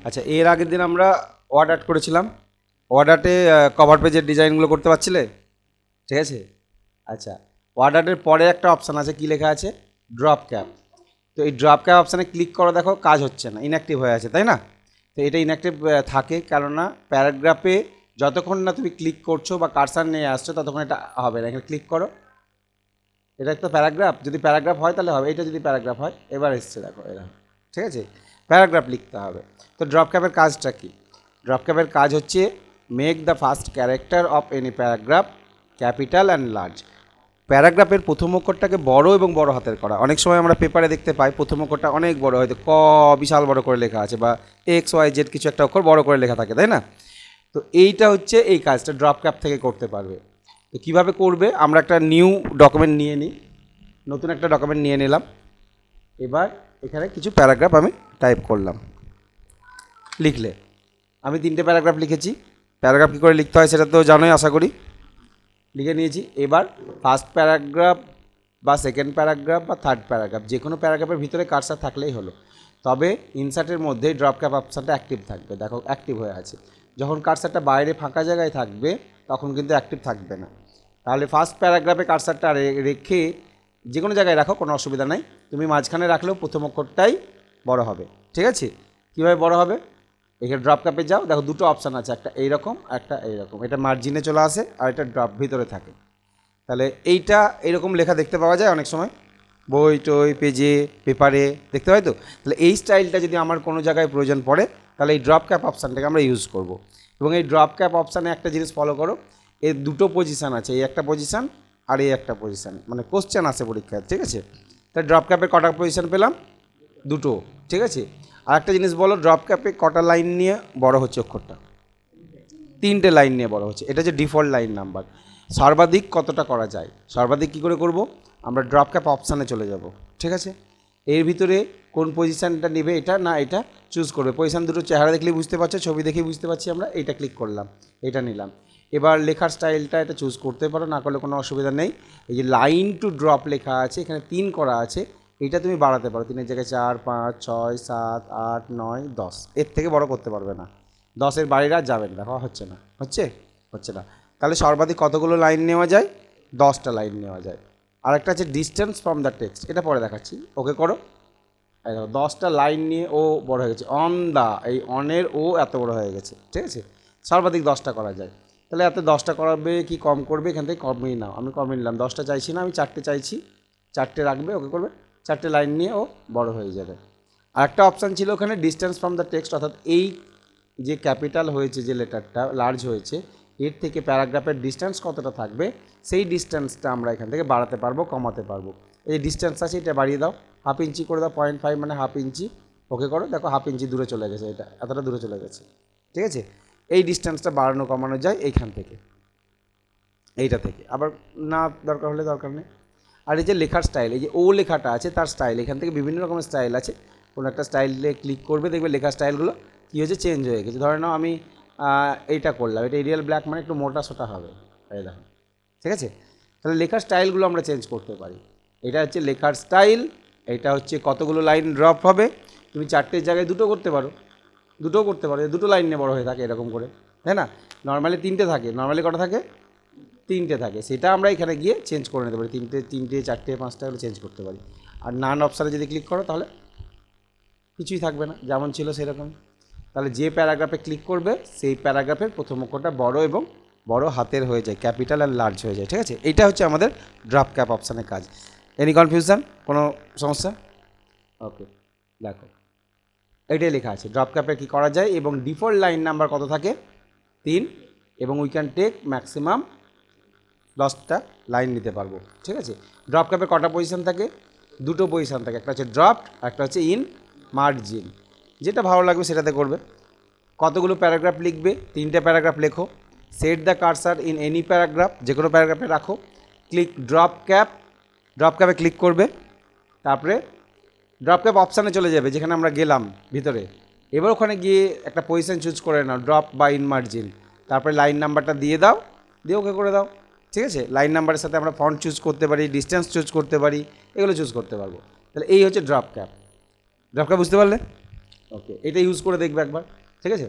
আচ্ছা, এর আগের দিন আমরা ওয়ার্ড আর্ট করেছিলাম। ওয়ার্ড আর্টে কভার পেজের ডিজাইনগুলো করতে পারছিলে? ঠিক আছে। আচ্ছা, ওয়ার্ড আর্টের পরে একটা অপশান আছে, কি লেখা আছে? Drop cap. তো এই ড্রপ ক্যাপ অপশানে ক্লিক করো, দেখো কাজ হচ্ছে না, ইনঅ্যাক্টিভ হয়ে আছে, তাই না? তো এটা ইনঅ্যাক্টিভ থাকে কেননা প্যারাগ্রাফে যতক্ষণ না তুমি ক্লিক করছো বা কারসার নিয়ে আসছো ততক্ষণ এটা হবে না। এখানে ক্লিক করো, এটা একটা প্যারাগ্রাফ, যদি প্যারাগ্রাফ হয় তাহলে হবে, এটা যদি প্যারাগ্রাফ হয় এবার এসছে, দেখো এরা। ঠিক আছে, প্যারাগ্রাফ লিখতে হবে। তো ড্রপ ক্যাপের কাজটা কি? ড্রপ ক্যাপের কাজ হচ্ছে make the first character of any paragraph capital and large. প্যারাগ্রাফের প্রথম অক্ষরটাকে বড় এবং বড় হাতের করা। অনেক সময় আমরা পেপারে দেখতে পাই প্রথম অক্ষরটা অনেক বড়, হয়তো ক বিশাল বড় করে লেখা আছে, বা এক্স ওয়াই জেড কিছু একটা অক্ষর বড় করে লেখা থাকে, তাই না? তো এইটা হচ্ছে এই কাজটা ড্রপ ক্যাপ থেকে করতে পারবে। তো কীভাবে করবে, আমরা একটা নিউ ডকুমেন্ট নিয়ে নিই, নতুন একটা ডকুমেন্ট নিয়ে নিলাম। এবার এখানে কিছু প্যারাগ্রাফ আমি টাইপ করলাম, লিখলে আমি 3টে প্যারাগ্রাফ লিখেছি। প্যারাগ্রাফ কী করে লিখতে হয় সেটা তো জানোই আশা করি, লিখে নিয়েছি। এবার ফার্স্ট প্যারাগ্রাফ বা সেকেন্ড প্যারাগ্রাফ বা থার্ড প্যারাগ্রাফ যে কোনো প্যারাগ্রাফের ভিতরে কার্সার থাকলেই হলো, তবে ইনসার্টের মধ্যেই ড্রপ ক্যাপ অপশানটা অ্যাক্টিভ থাকবে। দেখো অ্যাক্টিভ হয়ে আছে। যখন কার্সারটা বাইরে ফাঁকা জায়গায় থাকবে তখন কিন্তু অ্যাক্টিভ থাকবে না। তাহলে ফার্স্ট প্যারাগ্রাফে কার্সারটা রেখে যে কোনো জায়গায় রাখো, কোনো অসুবিধা নাই। তুমি মাঝখানে রাখলেও প্রথম অক্ষরটাই বড় হবে। ঠিক আছে, কীভাবে বড় হবে? এখানে ড্রপ ক্যাপে যাও, দেখো দুটো অপশান আছে, একটা এইরকম একটা এইরকম। এটা মার্জিনে চলে আসে আর এটা ড্রপ ভিতরে থাকে। তাহলে এইটা এইরকম লেখা দেখতে পাওয়া যায় অনেক সময়, বই টই পেজে পেপারে দেখতে পাই। তো তাহলে এই স্টাইলটা যদি আমার কোনো জায়গায় প্রয়োজন পড়ে তাহলে এই ড্রপ ক্যাপ অপশানটাকে আমরা ইউজ করব। এবং এই ড্রপ ক্যাপ অপশানে একটা জিনিস ফলো করো, এর দুটো পজিশান আছে, এই একটা পজিশান আর এই একটা পজিশান, মানে কোশ্চেন আসে পরীক্ষায়। ঠিক আছে, তাহলে ড্রপ ক্যাপে কটা পজিশান পেলাম? দুটো। ঠিক আছে, আর একটা জিনিস বলো, ড্রপ ক্যাপে কটা লাইন নিয়ে বড় হচ্ছে অক্ষরটা? 3টে লাইন নিয়ে বড় হচ্ছে। এটা হচ্ছে ডিফল্ট লাইন নাম্বার। সর্বাধিক কতটা করা যায়? সর্বাধিক কী করে করব? আমরা ড্রপ ক্যাপ অপশানে চলে যাব। ঠিক আছে, এর ভিতরে কোন পজিশানটা নেবে, এটা না এটা চুজ করবে। পজিশান দুটো চেহারা দেখলেই বুঝতে পারছো, ছবি দেখেই বুঝতে পারছি আমরা। এইটা ক্লিক করলাম, এটা নিলাম। এবার লেখার স্টাইলটা এটা চুজ করতে পারো, না করলে কোনো অসুবিধা নেই। এই যে লাইন টু ড্রপ লেখা আছে, এখানে 3 করা আছে, এইটা তুমি বাড়াতে পারো। 3-এর জায়গায় 4, 5, 6, 7, 8, 9, 10, এর থেকে বড় করতে পারবে না। 10-এর বাইরে আর যাবেন, দেখো হচ্ছে না, হচ্ছে না। তাহলে সর্বাধিক কতগুলো লাইন নেওয়া যায়? 10টা লাইন নেওয়া যায়। আরেকটা আছে ডিস্টেন্স ফ্রম দ্য টেক্সট, এটা পরে দেখাচ্ছি। ওকে করো, এই দেখো 10টা লাইন নিয়ে ও বড় হয়ে গেছে। অন দা, এই অনের ও এত বড় হয়ে গেছে। ঠিক আছে, সর্বাধিক 10টা করা যায়। তাহলে এত 10টা করাবে কি কম করবে? এখান থেকে কমই নাও, আমি কমই নিলাম। 10টা চাইছি না, আমি 4টে চাইছি, 4টে রাখবে। ওকে করবে, 4টে লাইন নিয়ে ও বড় হয়ে যাবে। আরেকটা অপশান ছিল ওখানে ডিস্টেন্স ফ্রম দ্য টেক্সট, অর্থাৎ এই যে ক্যাপিটাল হয়েছে, যে লেটারটা লার্জ হয়েছে, এর থেকে প্যারাগ্রাফের ডিস্টেন্স কতটা থাকবে সেই ডিস্টেন্সটা আমরা এখান থেকে বাড়াতে পারবো, কমাতে পারবো। এই যে ডিস্টেন্স আছে এটা বাড়িয়ে দাও, 1/2 ইঞ্চি করে দাও, 0.5 মানে 1/2 ইঞ্চি। ওকে করো, দেখো 1/2 ইঞ্চি দূরে চলে গেছে, এটা এতটা দূরে চলে গেছে। ঠিক আছে, এই ডিস্টেন্সটা বাড়ানো কমানো যায় এইখান থেকে, এইটা থেকে। আবার না দরকার হলে দরকার নেই। আর এই যে লেখার স্টাইল, এই যে ও লেখাটা আছে তার স্টাইল, এখান থেকে বিভিন্ন রকমের স্টাইল আছে। কোনো একটা স্টাইলে ক্লিক করবে, দেখবে লেখার স্টাইলগুলো কী হয়েছে, চেঞ্জ হয়ে গেছে। ধরে নাও আমি এইটা করলাম, এটা এরিয়াল ব্ল্যাক, মানে একটু মোটা সোটা হবে, এই দেখো। ঠিক আছে, তাহলে লেখার স্টাইলগুলো আমরা চেঞ্জ করতে পারি। এটা হচ্ছে লেখার স্টাইল, এটা হচ্ছে কতগুলো লাইন ড্রপ হবে। তুমি 4টের জায়গায় দুটো করতে পারো, দুটোও করতে পারো, দুটো লাইন নিয়ে বড় হয়ে থাকে এরকম করে, তাই না? নর্মালি 3টে থাকে, নর্মালি কটা থাকে? 3টে থাকে। সেটা আমরা এখানে গিয়ে চেঞ্জ করে নিতে পারি, 3টে 4টে 5টা করে চেঞ্জ করতে পারি। আর নান অপশানে যদি ক্লিক করো তাহলে কিছুই থাকবে না, যেমন ছিল সেরকম। তাহলে যে প্যারাগ্রাফে ক্লিক করবে সেই প্যারাগ্রাফের প্রথম অক্ষরটা বড় এবং বড় হাতের হয়ে যায়, ক্যাপিটাল অ্যান্ড লার্জ হয়ে যায়। ঠিক আছে, এইটা হচ্ছে আমাদের ড্রপ ক্যাপ অপশানের কাজ। এনি কনফিউশন, কোনো সমস্যা? ওকে, দেখো এইটাই লেখা আছে ড্রপ ক্যাপে কী করা যায়, এবং ডিফল্ট লাইন নাম্বার কত থাকে? 3, এবং উই ক্যান টেক ম্যাক্সিমাম 10টা লাইন নিতে পারবো। ঠিক আছে, ড্রপ ক্যাপে কটা পজিশান থাকে? দুটো পজিশান থাকে, একটা হচ্ছে ড্রপ, একটা হচ্ছে ইন মার্জিন। যেটা ভালো লাগবে সেটাতে করবে। কতগুলো প্যারাগ্রাফ লিখবে? 3টে প্যারাগ্রাফ লেখো। Set the cursor in any paragraph, যে কোনো প্যারাগ্রাফে রাখো। ক্লিক ড্রপ ক্যাপ, ড্রপ ক্যাপে ক্লিক করবে, তারপরে ড্রপ ক্যাপ অপশানে চলে যাবে যেখানে আমরা গেলাম ভিতরে। এবার ওখানে গিয়ে একটা পজিশান চুজ করে নাও, ড্রপ বা ইন মার্জিন। তারপরে লাইন নাম্বারটা দিয়ে দাও, দিয়ে ওকে করে দাও। ঠিক আছে, লাইন নাম্বারের সাথে আমরা ফন্ট চুজ করতে পারি, ডিস্টেন্স চুজ করতে পারি, এগুলো চুজ করতে পারবো। তাহলে এই হচ্ছে ড্রপ ক্যাপ। ড্রপ ক্যাপ বুঝতে পারলে? ওকে, এটা ইউজ করে দেখবে একবার। ঠিক আছে।